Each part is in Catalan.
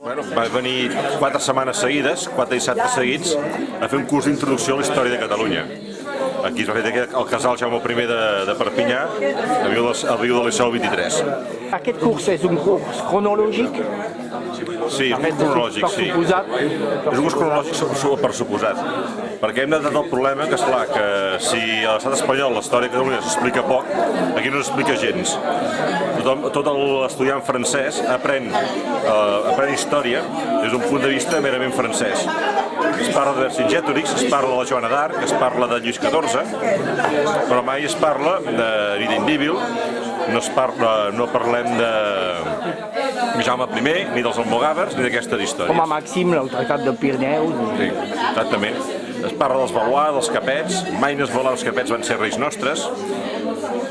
Va venir 4 setmanes seguides, 4 dissabtes seguits, a fer un curs d'introducció a la història de Catalunya. Aquí es va fer al casal Jaume I de Perpinyà, abril de Liceu 23. Aquest curs és un curs cronològic? Sí, és un curs cronològic, sí. És un curs cronològic per suposat. Perquè hem de tenir el problema que, esclar, que si a l'estat espanyol la història de Catalunya s'explica poc, aquí no s'explica gens. Tot l'estudiant francès aprèn història des d'un punt de vista merament francès. Es parla de Vercingètorix, es parla de la Joana d'Arc, es parla de Lluís XIV, però mai es parla de Nidindíbil, no parlem de Jaume I, ni dels almogàvers, ni d'aquestes històries. Com a màxim el Tractat de Pirineus. Sí, exactament. Es parla dels Valois, dels Capets, mai no es volen els Capets van ser reis nostres.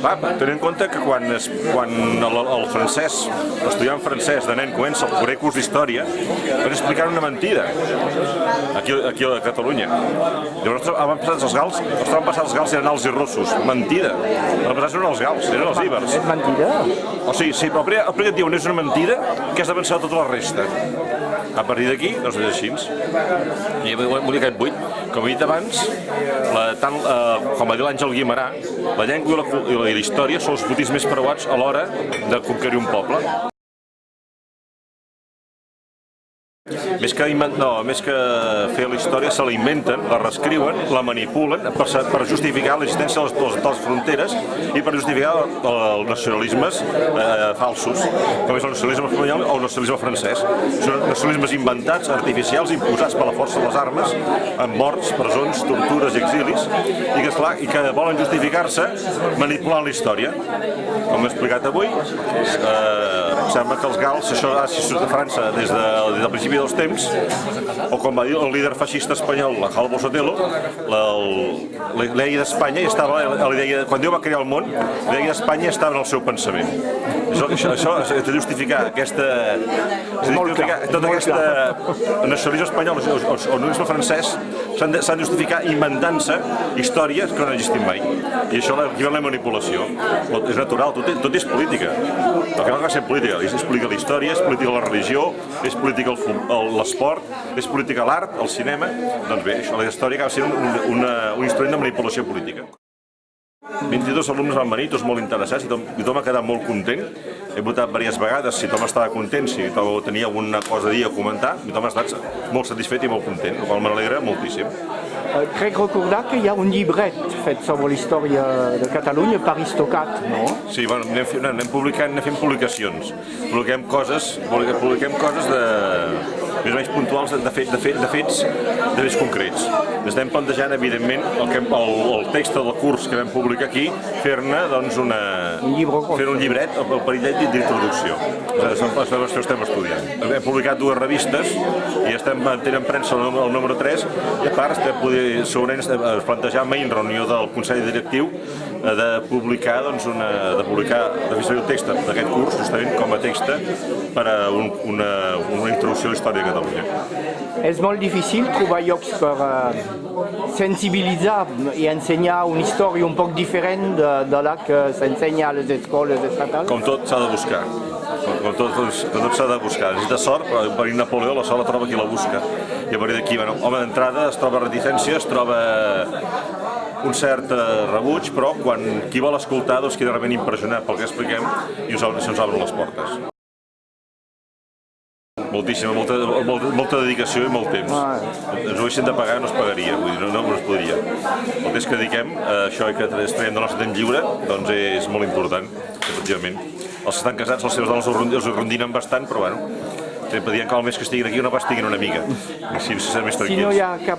Tenint en compte que quan el francès, l'estudiant francès de nen comença el primer curs d'història, van explicar una mentida aquí a Catalunya. Llavors van passar els gals eren alts i rossos. Mentida. Els passats eren els gals, eren els ibers. És mentida? O sigui, sí, però el primer et diuen és una mentida que has de pensar tota la resta. A partir d'aquí, doncs és així. I volia aquest buit. Com he dit abans, com va dir l'Àngel Guimerà, la llengua i la història són els motius més preuats a l'hora de conquerir un poble. Més que fer la història, se la inventen, la reescriuen, la manipulen per justificar l'existència de les fronteres i per justificar els nacionalismes falsos, com és el nacionalisme espanyol o el nacionalisme francès. Són nacionalismes inventats, artificials, imposats per la força de les armes, amb morts, presons, tortures i exilis, i que volen justificar-se manipulant la història. Com he explicat avui, sembla que els gals, això ha sigut de França des del principi dels temps, o com va dir el líder feixista espanyol, Albo Sotelo, l'idea d'Espanya quan Déu va crear el món, l'idea d'Espanya estava en el seu pensament. Això és de justificar tot aquest nacionalisme espanyol o nacionalisme francès s'han de justificar inventant-se històries que no han existit mai. I això equival a la manipulació. És natural, tot és política. El que no ha de ser política, és política la història, és política la religió, és política l'esport, és política l'art, el cinema. Doncs bé, la història acaba sent un instrument de manipulació política. 22 alumnes van venir, tots molt interessats, i tothom ha quedat molt content. He votat diverses vegades si tothom estava content, si tothom tenia alguna cosa a dir a comentar, i tothom ha estat molt satisfet i molt content, el qual m'alegra moltíssim. Crec recordar que hi ha un llibret fet sobre la història de Catalunya per Aristocat, no? Sí, anem fent publicacions. Publiquem coses més o menys puntuals de fets concrets. Estem plantejant, evidentment, el text del curs que vam publicar aquí, fer-ne un llibret, el perillet d'introducció. Això estem estudiant. Hem publicat 2 revistes i estem mantenint premsa el número 3 i a part segurament es plantejar mai en reunió del Consell Directiu de publicar el text d'aquest curs justament com a text per a una introducció a la història de Catalunya. És molt difícil trobar llocs per sensibilitzar i ensenyar una història un poc diferent de la que s'ensenya a les escoles estatals? Com tot s'ha de buscar. Com tot s'ha de buscar. Necessita sort, però per Napoleó la sort la troba qui la busca. I a partir d'aquí, home, d'entrada es troba reticència, es troba un cert rebuig, però quan qui vol escoltar queda realment impressionat pel que expliquem i se'ns obren les portes. Moltíssima, molta dedicació i molt temps. Ens ho haguessin de pagar, no es pagaria, vull dir, no es podria. El temps que dediquem a això i que traiem del nostre temps lliure, doncs és molt important, efectivament. Els que estan casats, les seves dones els rondinen bastant, però bueno, sempre dient que el més que estiguin aquí no pas estiguin una mica, així ser més tranquils. Si no hi ha cap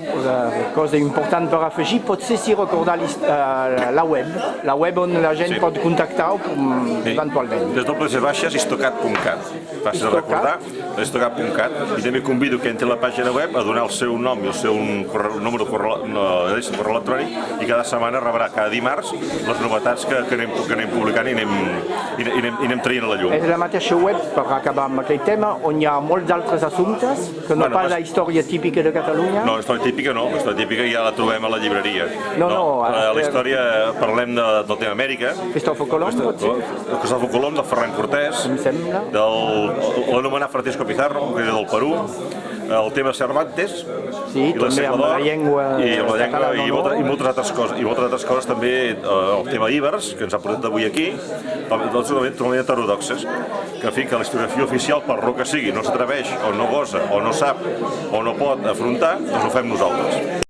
cosa important per afegir, potser sí recordar la web on la gent pot contactar eventualment. Des del /istocat.cat, fàcil de recordar, istocat.cat, i també convido que entri a la pàgina web a donar el seu nom i el seu número de correu electrònic i cada setmana rebrà, cada dimarts, les novetats que anem publicant i anem traient a la llum. És la mateixa web, per acabar amb aquell tema, on hi ha molts altres assumptes, que no pas la història típica de Catalunya. No, la història típica no, la història típica ja la trobem a la llibreria. La història, parlem del tema Amèrica. Cristòfor Colom, Cristòfor Colom, de Ferran Cortés, em sembla. L'anomenat Francisco Pizarro, que era del Perú, el tema Cervantes, sí, també amb la llengua catalana, i moltes altres coses també, el tema Ibers, que ens ha portat avui aquí, totalment heterodoxes, que en fi, que la historiografia oficial, per raó que sigui, no s'atreveix, o no gosa, o no sap, o no pot afrontar, doncs ho fem nosaltres.